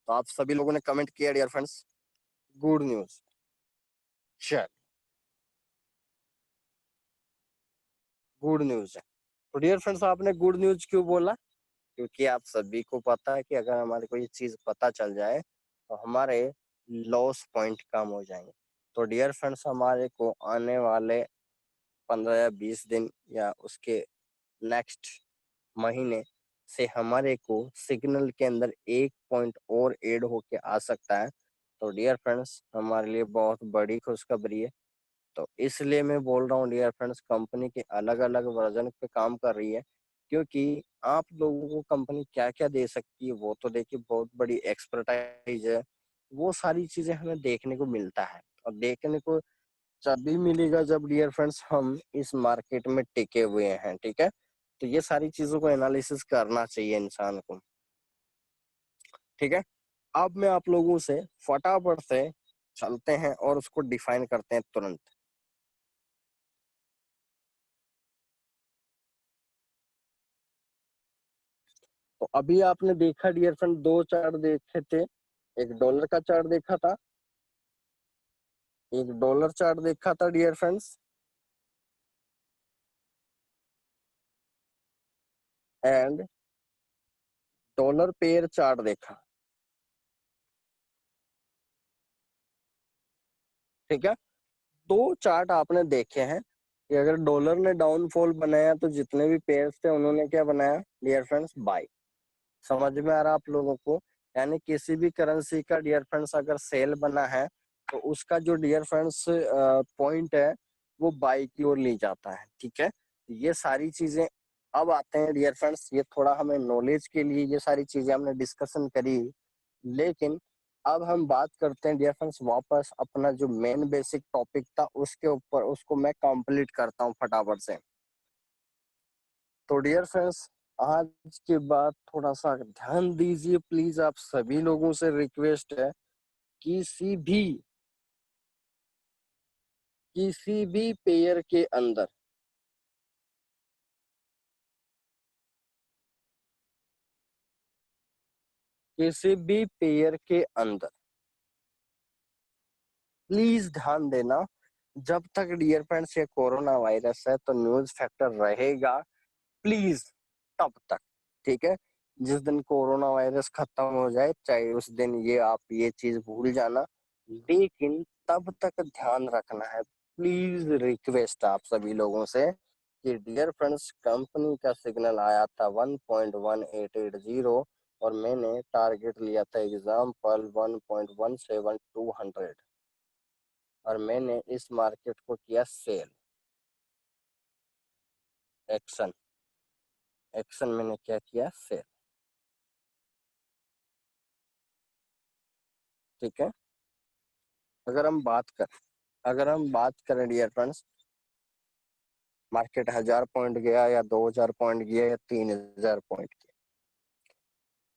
तो आप सभी लोगों ने कमेंट किया डियर फ्रेंड्स, गुड न्यूज। चल, गुड न्यूज है। तो डियर फ्रेंड्स, आपने गुड न्यूज क्यों बोला? क्योंकि आप सभी को पता है कि अगर हमारे को ये चीज पता चल जाए तो हमारे लॉस पॉइंट कम हो जाएंगे। तो डियर फ्रेंड्स, हमारे को आने वाले 15 या 20 दिन या उसके नेक्स्ट महीने से हमारे को सिग्नल के अंदर एक पॉइंट और ऐड होके आ सकता है। तो डियर फ्रेंड्स, हमारे लिए बहुत बड़ी खुशखबरी है। तो इसलिए मैं बोल रहा हूँ डियर फ्रेंड्स, कंपनी के अलग अलग वर्जन पे काम कर रही है, क्योंकि आप लोगों को कंपनी क्या क्या दे सकती है वो तो देखिए बहुत बड़ी एक्सपर्टाइज है। वो सारी चीजें हमें देखने को मिलता है और देखने को तभी मिलेगा जब डियर फ्रेंड्स हम इस मार्केट में टिके हुए हैं। ठीक है, तो ये सारी चीजों को एनालिसिस करना चाहिए इंसान को। ठीक है, अब मैं आप लोगों से फटाफट से चलते हैं और उसको डिफाइन करते हैं तुरंत। तो अभी आपने देखा डियर फ्रेंड, दो चार्ट देखे थे। एक डॉलर का चार्ट देखा था, एक डॉलर चार्ट देखा था dear friends, and dollar pair chart देखा। ठीक है, दो चार्ट आपने देखे हैं कि अगर डॉलर ने डाउनफॉल बनाया तो जितने भी पेयर्स थे उन्होंने क्या बनाया डियर फ्रेंड्स? बाय। समझ में आ रहा आप लोगों को? यानी किसी भी करेंसी का डियर फ्रेंड्स अगर सेल बना है तो उसका जो डियर फ्रेंड्स पॉइंट है वो बाई की ओर ले जाता है। ठीक है, ये सारी चीजें अब आते हैं डियर फ्रेंड्स, ये थोड़ा हमें नॉलेज के लिए ये सारी चीजें हमने डिस्कशन करी। लेकिन अब हम बात करते हैं डियर फ्रेंड्स, वापस अपना जो मेन बेसिक टॉपिक था उसके ऊपर, उसको मैं कंप्लीट करता हूँ फटाफट से। तो डियर फ्रेंड्स, आज के बाद थोड़ा सा ध्यान दीजिए प्लीज, आप सभी लोगों से रिक्वेस्ट है। किसी भी किसी भी पेयर के अंदर, किसी भी पेयर के अंदर प्लीज ध्यान देना, जब तक डियर फ्रेंड्स ये कोरोना वायरस है तो न्यूज फैक्टर रहेगा प्लीज, तब तक। ठीक है, जिस दिन कोरोना वायरस खत्म हो जाए चाहे उस दिन ये आप ये चीज भूल जाना, लेकिन तब तक ध्यान रखना है। प्लीज रिक्वेस्ट आप सभी लोगों से कि डियर फ्रेंड्स, कंपनी का सिग्नल आया था 1.1880 और मैंने टारगेट लिया था एग्जाम्पल 1.17200 और मैंने इस मार्केट को किया सेल। एक्शन, एक्शन मैंने क्या किया? सेल। ठीक है, अगर हम बात कर अगर हम बात करें डियर फ्रेंड्स, मार्केट 1000 पॉइंट गया या 2000 पॉइंट गया या 3000 पॉइंट गया,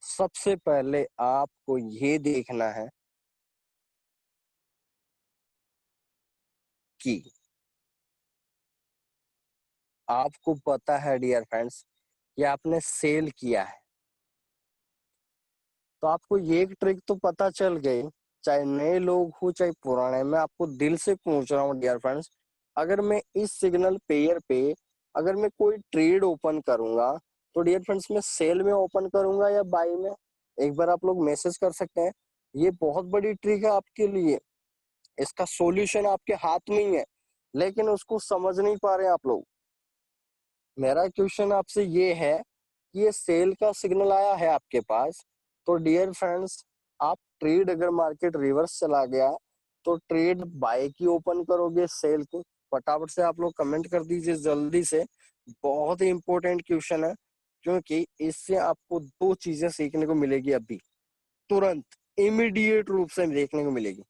सबसे पहले आपको ये देखना है कि आपको पता है डियर फ्रेंड्स कि आपने सेल किया है, तो आपको ये एक ट्रिक तो पता चल गई। चाहे नए लोग हो चाहे पुराने, मैं आपको दिल से पूछ रहा हूँ डियर फ्रेंड्स, अगर मैं इस सिग्नल पेयर पे अगर मैं कोई ट्रेड ओपन करूंगा तो डियर फ्रेंड्स मैं सेल में ओपन करूंगा या बाई में? एक बार आप लोग मैसेज कर सकते हैं। ये बहुत बड़ी ट्रिक है आपके लिए, इसका सॉल्यूशन आपके हाथ में ही है, लेकिन उसको समझ नहीं पा रहे आप लोग। मेरा क्वेश्चन आपसे ये है कि ये सेल का सिग्नल आया है आपके पास, तो डियर फ्रेंड्स आप ट्रेड अगर मार्केट रिवर्स चला गया तो ट्रेड बाय की ओपन करोगे सेल को? फटाफट से आप लोग कमेंट कर दीजिए जल्दी से। बहुत ही इंपॉर्टेंट क्वेश्चन है, क्योंकि इससे आपको दो चीजें सीखने को मिलेगी अभी, तुरंत, इमीडिएट रूप से देखने को मिलेगी।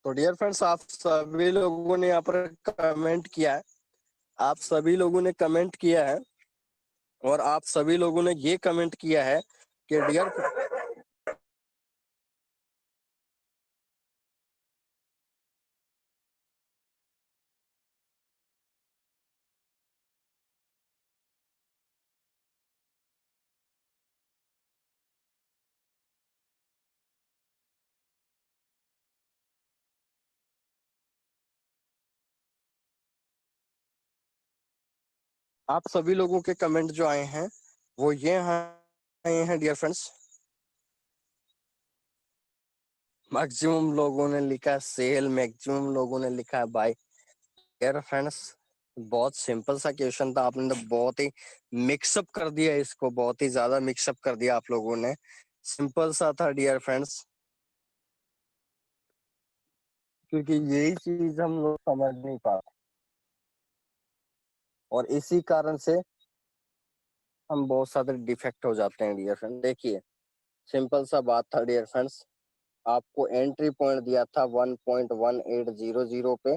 तो डियर फ्रेंड्स, आप सभी लोगों ने यहाँ पर कमेंट किया है, आप सभी लोगों ने कमेंट किया है, और आप सभी लोगों ने ये कमेंट किया है कि डियर, आप सभी लोगों के कमेंट जो आए हैं वो ये आए हैं डियर फ्रेंड्स। मैक्सिमम लोगों ने लिखा सेल, मैक्सिमम लोगों ने लिखा बाय। डियर फ्रेंड्स, बहुत सिंपल सा क्वेश्चन था, आपने तो बहुत ही मिक्सअप कर दिया इसको, बहुत ही ज्यादा मिक्सअप कर दिया आप लोगों ने। सिंपल सा था डियर फ्रेंड्स, क्योंकि यही चीज हम लोग समझ नहीं पाते, और इसी कारण से हम बहुत सारे डिफेक्ट हो जाते हैं डियर फ्रेंड। देखिए, सिंपल सा बात था डियर फ्रेंड्स, आपको एंट्री पॉइंट दिया था 1.1800 पे,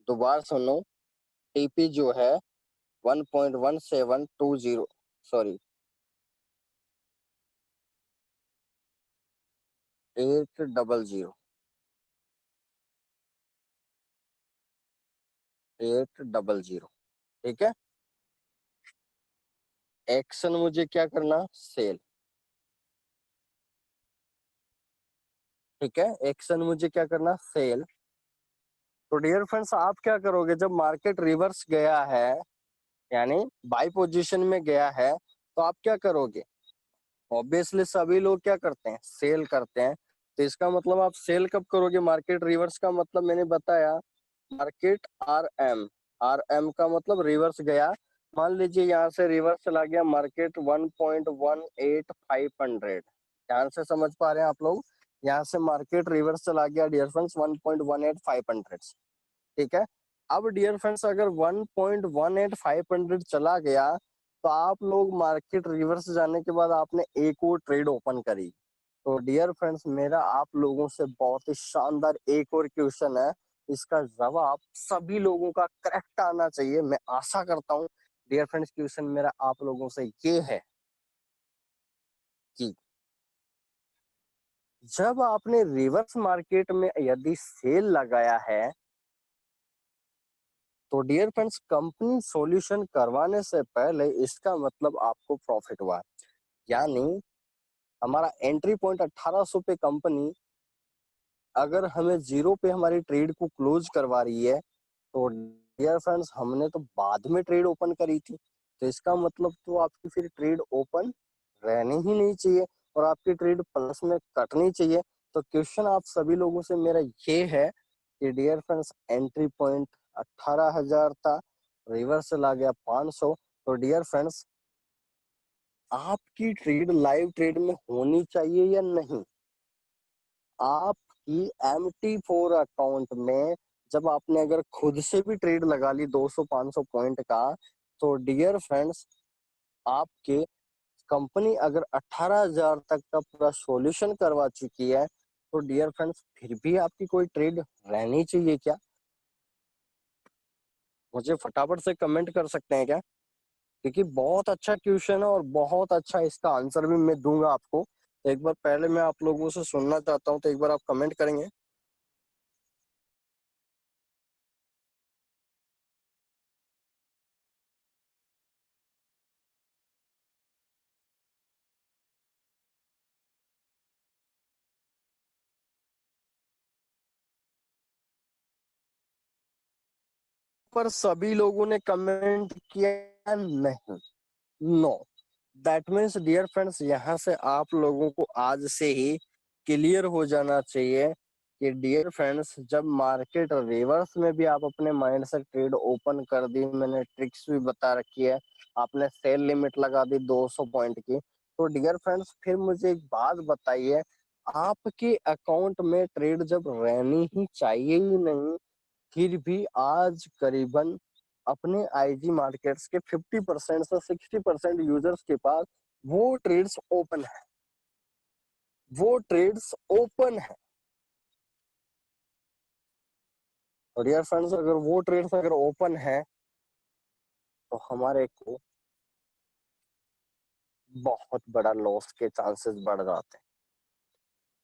दोबारा सुनो, टीपी जो है 1.1720, सॉरी 800, 800, ठीक है। एक्शन मुझे क्या करना, सेल, ठीक है, एक्शन मुझे क्या करना, सेल। तो डियर फ्रेंड्स, आप क्या करोगे जब मार्केट रिवर्स गया है, यानी बाई पोजीशन में गया है, तो आप क्या करोगे? ऑब्वियसली सभी लोग क्या करते हैं, सेल करते हैं। तो इसका मतलब आप सेल कब करोगे? मार्केट रिवर्स का मतलब मैंने बताया, मार्केट आर एम का मतलब रिवर्स गया। मान लीजिए यहाँ से रिवर्स चला गया मार्केट 1.18500, ध्यान से समझ पा रहे हैं आप लोग? यहाँ से मार्केट रिवर्स चला गया डियर फ्रेंड्स 1.18500, ठीक है। अब डियर फ्रेंड्स, अगर 1.18500 चला गया, तो आप लोग मार्केट रिवर्स जाने के बाद आपने एक और ट्रेड ओपन करी। तो डियर फ्रेंड्स, मेरा आप लोगों से बहुत ही शानदार एक और क्वेश्चन है, इसका जवाब सभी लोगों का करेक्ट आना चाहिए, मैं आशा करता हूँ। डियर फ्रेंड्स, क्वेश्चन मेरा आप लोगों से ये है कि जब आपने रिवर्स मार्केट में यदि सेल लगाया है, तो डियर फ्रेंड्स, कंपनी सॉल्यूशन करवाने से पहले इसका मतलब आपको प्रॉफिट हुआ, यानी हमारा एंट्री पॉइंट 1800 पे कंपनी अगर हमें जीरो पे हमारी ट्रेड को क्लोज करवा रही है, तो डियर फ्रेंड्स, हमने तो बाद में ट्रेड ओपन करी थी, तो इसका मतलब तो आपकी फिर ट्रेड ओपन रहनी ही नहीं चाहिए, और आपकी ट्रेड प्लस में कटनी चाहिए। तो क्वेश्चन आप सभी लोगों से मेरा ये है कि डियर फ्रेंड्स, एंट्री पॉइंट 18,000 था, रिवर्स चला गया 500, तो डियर फ्रेंड्स, आपकी ट्रेड लाइव ट्रेड में होनी चाहिए या नहीं? आप कि MT4 अकाउंट में जब आपने अगर खुद से भी ट्रेड लगा ली 200-500 पॉइंट का, तो डियर फ्रेंड्स आपके कंपनी अगर 18,000 तक का पूरा सॉल्यूशन करवा चुकी है, तो डियर फ्रेंड्स फिर भी आपकी कोई ट्रेड रहनी चाहिए क्या? मुझे फटाफट से कमेंट कर सकते हैं क्या? क्योंकि बहुत अच्छा क्वेश्चन है और बहुत अच्छा इसका आंसर भी मैं दूंगा आपको। तो एक बार पहले मैं आप लोगों से सुनना चाहता हूँ, तो एक बार आप कमेंट करेंगे। पर सभी लोगों ने कमेंट किया नहीं। No, that means dear friends यहाँ से आप लोगों को आज से ही क्लियर हो जाना चाहिए कि डियर फ्रेंड्स जब मार्केट रिवर्स में भी आप अपने माइंड से ट्रेड ओपन कर दी, मैंने ट्रिक्स भी बता रखी है, आपने सेल लिमिट लगा दी 200 पॉइंट की, तो डियर फ्रेंड्स फिर मुझे एक बात बताइए, आपके अकाउंट में ट्रेड जब रहनी ही चाहिए ही नहीं, फिर भी आज करीबन अपने आईजी मार्केट्स के 50% से 60% यूजर्स के पास वो ट्रेड्स ओपन है, वो ट्रेड्स ओपन है। और यार फ्रेंड्स अगर वो ट्रेड्स अगर ओपन है, तो हमारे को बहुत बड़ा लॉस के चांसेस बढ़ जाते हैं।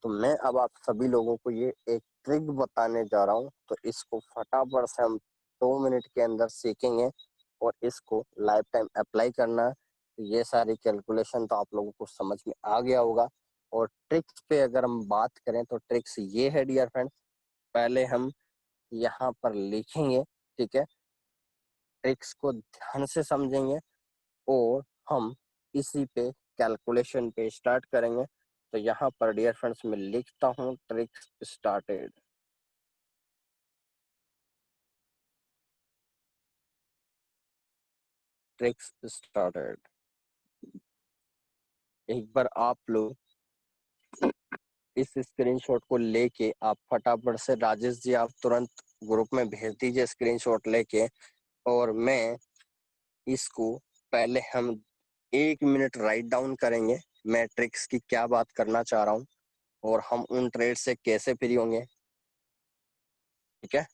तो मैं अब आप सभी लोगों को ये एक ट्रिक बताने जा रहा हूँ, तो इसको फटाफट से हम 2 मिनट के अंदर सीखेंगे और इसको लाइफ टाइम अप्लाई करना है। तो ये सारी कैलकुलेशन तो आप लोगों को समझ में आ गया होगा। और ट्रिक्स पे अगर हम बात करें, तो ट्रिक्स ये है डियर फ्रेंड्स, पहले हम यहाँ पर लिखेंगे, ठीक है, ट्रिक्स को ध्यान से समझेंगे और हम इसी पे कैलकुलेशन पे स्टार्ट करेंगे। तो यहाँ पर डियर फ्रेंड्स मैं लिखता हूँ ट्रिक्स स्टार्टेड। Tricks started. एक बार आप लोग इस स्क्रीनशॉट को लेके आप फटाफट से राजेश जी आप तुरंत ग्रुप में भेज दीजिए स्क्रीनशॉट लेके। और मैं इसको पहले हम 1 मिनट राइट डाउन करेंगे, मैं ट्रिक्स की क्या बात करना चाह रहा हूँ और हम उन ट्रेड से कैसे फ्री होंगे, ठीक है।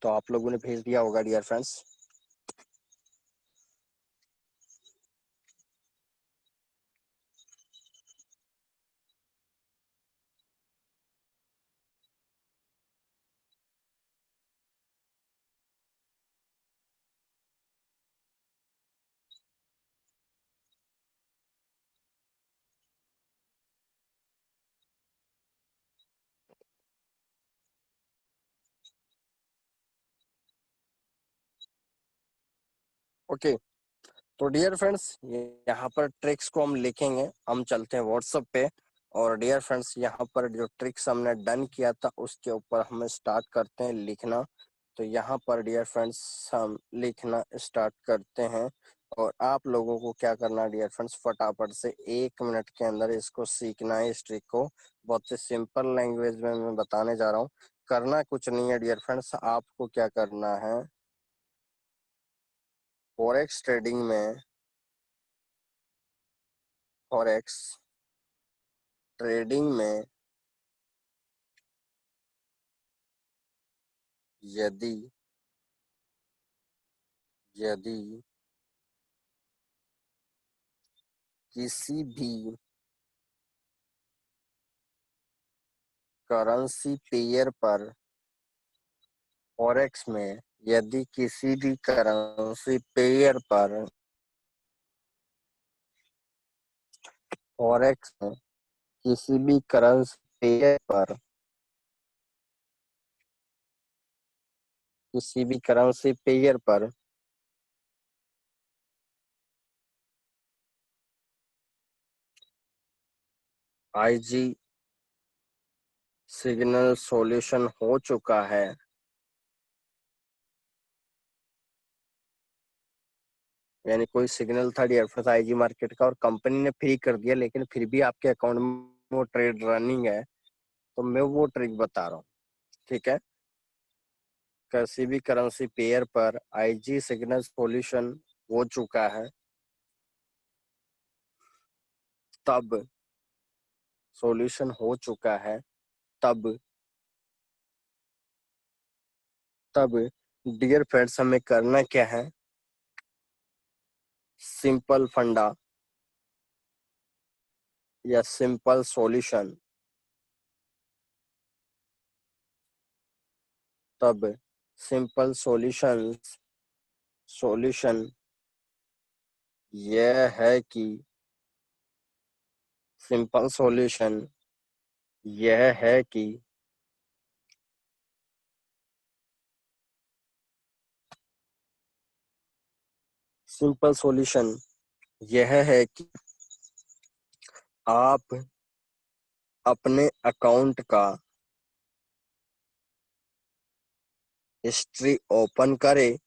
तो आप लोगों ने भेज दिया होगा डियर फ्रेंड्स। ओके, तो डियर फ्रेंड्स यहाँ पर ट्रिक्स को हम लिखेंगे, हम चलते हैं व्हाट्सएप पे। और डियर फ्रेंड्स यहाँ पर जो ट्रिक्स हमने डन किया था उसके ऊपर हम स्टार्ट करते हैं लिखना। तो यहाँ पर डियर फ्रेंड्स हम लिखना स्टार्ट करते हैं और आप लोगों को क्या करना है डियर फ्रेंड्स, फटाफट से 1 मिनट के अंदर इसको सीखना है। इस ट्रिक को बहुत ही सिंपल लैंग्वेज में मैं बताने जा रहा हूँ, करना कुछ नहीं है डियर फ्रेंड्स। आपको क्या करना है, फॉरेक्स ट्रेडिंग में, फॉरेक्स ट्रेडिंग में यदि यदि किसी भी करेंसी पेयर पर, फॉरेक्स में यदि किसी भी करेंसी पेयर पर, फॉरेक्स में किसी भी करेंसी पेयर पर, किसी भी करेंसी पेयर पर आईजी सिग्नल सॉल्यूशन हो चुका है, यानी कोई सिग्नल था डियर फ्रेंड्स आईजी मार्केट का और कंपनी ने फ्री कर दिया, लेकिन फिर भी आपके अकाउंट में वो ट्रेड रनिंग है, तो मैं वो ट्रिक बता रहा हूँ, ठीक है। किसी भी करेंसी पेयर पर आईजी सिग्नल सॉल्यूशन हो चुका है, तब सॉल्यूशन हो चुका है, तब तब डियर फ्रेंड्स हमें करना क्या है, सिंपल फंडा या सिंपल सॉल्यूशन, तब सिंपल सॉल्यूशन यह है कि सिंपल सॉल्यूशन यह है कि सिंपल सॉल्यूशन यह है कि आप अपने अकाउंट का हिस्ट्री ओपन करें,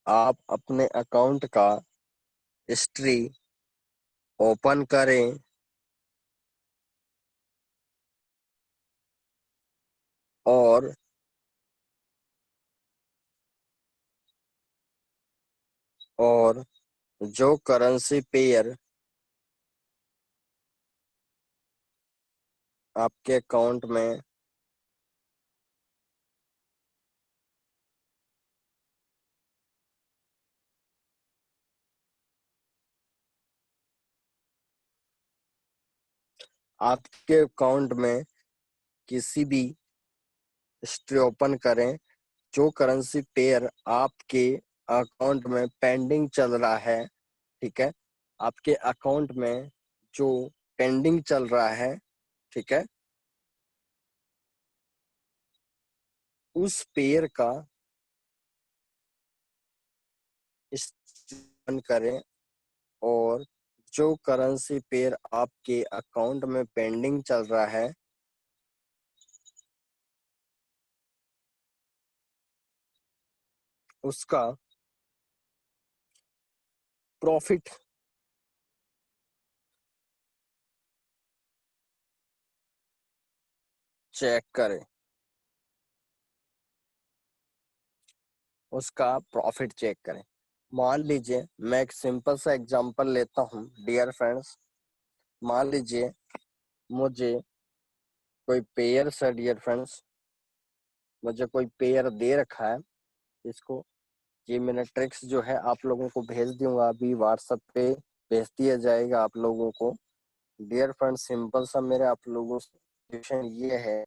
आप अपने अकाउंट का हिस्ट्री ओपन करें और जो करेंसी पेयर आपके अकाउंट में आपके अकाउंट में किसी भी हिस्ट्री ओपन करें, जो करेंसी पेयर आपके अकाउंट में पेंडिंग चल रहा है, ठीक है, आपके अकाउंट में जो पेंडिंग चल रहा है, ठीक है, उस पेयर का ओपन करें और जो करेंसी पेयर आपके अकाउंट में पेंडिंग चल रहा है उसका प्रॉफिट चेक करें, उसका प्रॉफिट चेक करें। मान लीजिए मैं एक सिंपल सा एग्जांपल लेता हूं डियर फ्रेंड्स। मान लीजिए मुझे कोई पेयर से डियर फ्रेंड्स, मुझे कोई पेयर दे रखा है, इसको ये मैंने ट्रिक्स जो है आप लोगों को भेज दूंगा, अभी व्हाट्सएप पे भेज दिया जाएगा आप लोगों को। डियर फ्रेंड्स सिंपल सा मेरे आप लोगों से क्वेश्चन ये है,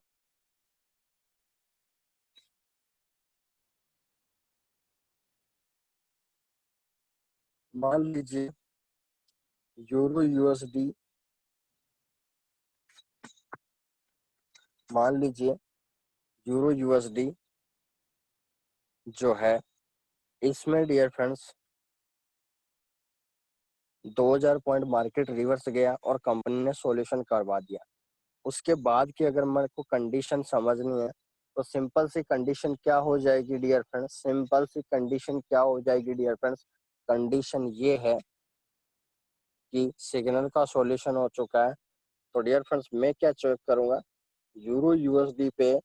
मान लीजिए यूरो यूएसडी, मान लीजिए यूरो यूएसडी जो है, इसमें dear friends 2000 point market reverse गया और कंपनी ने सॉल्यूशन करवा दिया। उसके बाद की अगर मेरे को कंडीशन समझनी है तो सिंपल सी कंडीशन क्या हो जाएगी डियर फ्रेंड्स, सिंपल सी कंडीशन क्या हो जाएगी डियर फ्रेंड्स, कंडीशन ये है कि सिग्नल का सॉल्यूशन हो चुका है। तो डियर फ्रेंड्स मैं क्या चेक करूंगा, यूरो यूएसडी पे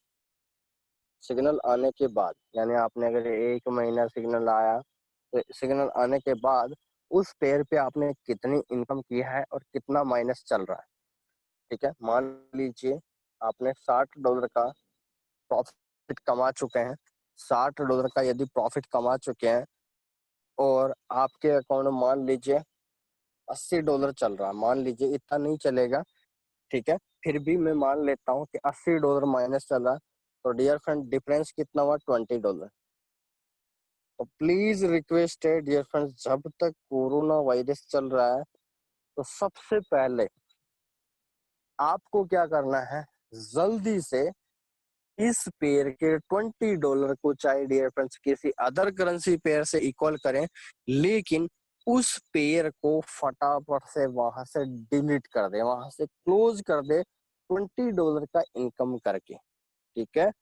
सिग्नल आने के बाद, यानी आपने अगर 1 महीना सिग्नल आया तो सिग्नल आने के बाद उस पेयर पे आपने कितनी इनकम किया है और कितना माइनस चल रहा है, ठीक है। मान लीजिए आपने $60 का प्रॉफिट कमा चुके हैं, $60 का यदि प्रॉफिट कमा चुके हैं और आपके अकाउंट में मान लीजिए $80 चल रहा है, मान लीजिए इतना नहीं चलेगा, ठीक है, फिर भी मैं मान लेता हूँ कि $80 माइनस चल रहा है, तो डियर फ्रेंड डिफरेंस कितना हुआ, $20। तो प्लीज रिक्वेस्ट है डियर फ्रेंड्स, जब तक कोरोना वायरस चल रहा है तो सबसे पहले आपको क्या करना है, जल्दी से इस पेयर के $20 को चाहे डियर फ्रेंड्स किसी अदर करेंसी पेयर से इक्वल करें, लेकिन उस पेयर को फटाफट से वहां से डिलीट कर दे, वहां से क्लोज कर दे $20 का इनकम करके, ठीक है।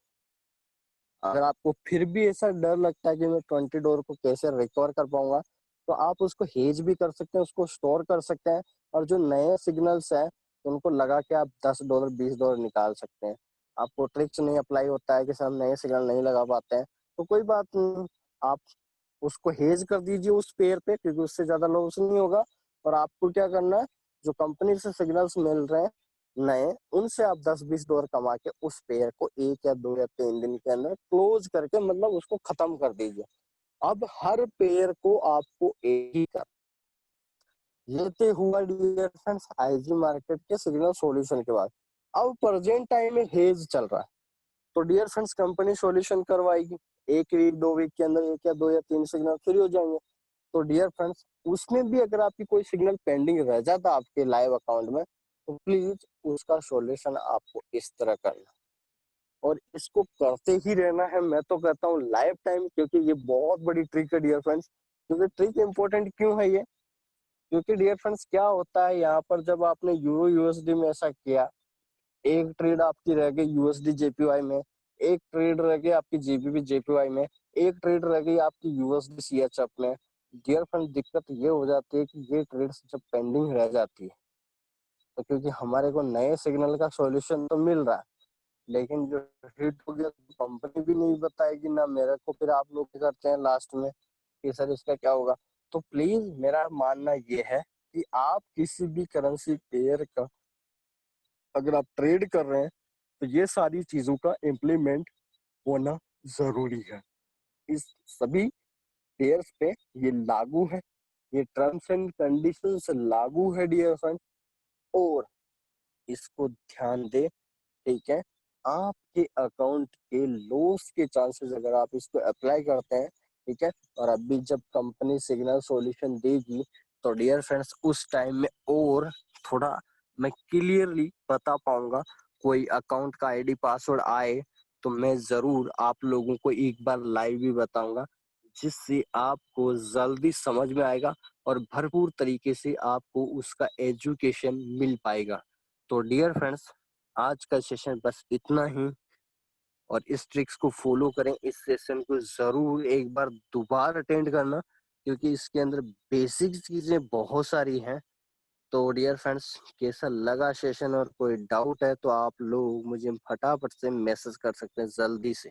अगर आपको फिर भी ऐसा डर लगता है कि मैं $20 को कैसे रिकवर कर पाऊंगा, तो आप उसको हेज भी कर सकते हैं, उसको स्टोर कर सकते हैं, और जो नए सिग्नल्स है तो उनको लगा कि आप $10 $20 निकाल सकते हैं। आपको ट्रिक्स नहीं अप्लाई होता है कि सर हम नए सिग्नल नहीं लगा पाते हैं, तो कोई बात नहीं, आप उसको हेज कर दीजिए उस पेयर पे, क्योंकि उससे ज्यादा लॉस नहीं होगा। और आपको क्या करना है, जो कंपनी से सिग्नल्स मिल रहे हैं नए, उनसे आप $10-20 कमा के उस पेयर को 1 या 2 या 3 दिन के अंदर क्लोज करके मतलब उसको खत्म कर दीजिए। अब हर पेयर को आपको एक ही कर, ये तो हुआ डियर फ्रेंड्स आईजी मार्केट के सिग्नल सॉल्यूशन के बाद। अब प्रेजेंट टाइम में हेज चल रहा है, तो डियर फ्रेंड्स कंपनी सॉल्यूशन करवाएगी, 1 वीक 2 वीक के अंदर 1 या 2 या 3 सिग्नल फ्री हो जाएंगे। तो डियर फ्रेंड्स उसमें भी अगर आपकी कोई सिग्नल पेंडिंग रह जाता आपके लाइव अकाउंट में, तो प्लीज उसका सॉल्यूशन आपको इस तरह करना, और इसको करते ही रहना है। मैं तो कहता हूँ लाइफ टाइम, क्योंकि ये बहुत बड़ी ट्रिक है डियर फ्रेंड्स। क्योंकि ट्रिक इंपॉर्टेंट क्यों है ये, क्योंकि डियर फ्रेंड्स क्या होता है यहाँ पर, जब आपने यूरो यूएसडी में ऐसा किया, एक ट्रेड आपकी रह गई यूएसडी जेपीवाई में, एक ट्रेड रह गई आपकी जीबीपी जेपीवाई में, एक ट्रेड रह गई आपकी यूएसडी सीएचएफ में। डियर फ्रेंड दिक्कत ये हो जाती है कि ये ट्रेड्स जब पेंडिंग रह जाती है, तो क्योंकि हमारे को नए सिग्नल का सॉल्यूशन तो मिल रहा है, लेकिन जो हिट हो गया तो कंपनी भी नहीं बताएगी ना मेरे को, फिर आप लोग क्या करते हैं लास्ट में कि सर इसका क्या होगा। तो प्लीज मेरा मानना ये है कि आप किसी भी करेंसी पेयर का अगर आप ट्रेड कर रहे हैं, तो ये सारी चीजों का इम्प्लीमेंट होना जरूरी है। इस सभी पेयर्स पे ये लागू है, ये टर्म्स एंड कंडीशंस लागू है डियर फ्रेंड, और इसको ध्यान दे, ठीक है। आपके अकाउंट के लॉस के चांसेस अगर आप इसको अप्लाई करते हैं, ठीक है, और अभी जब कंपनी सिग्नल सॉल्यूशन देगी, तो डियर फ्रेंड्स उस टाइम में और थोड़ा मैं क्लियरली बता पाऊंगा। कोई अकाउंट का आईडी पासवर्ड आए तो मैं जरूर आप लोगों को एक बार लाइव भी बताऊंगा, जिससे आपको जल्दी समझ में आएगा और भरपूर तरीके से आपको उसका एजुकेशन मिल पाएगा। तो डियर फ्रेंड्स आज का सेशन बस इतना ही, और इस ट्रिक्स को फॉलो करें। इस सेशन को जरूर एक बार दोबारा अटेंड करना, क्योंकि इसके अंदर बेसिक चीजें बहुत सारी हैं। तो डियर फ्रेंड्स कैसा लगा सेशन, और कोई डाउट है तो आप लोग मुझे फटाफट से मैसेज कर सकते हैं जल्दी से।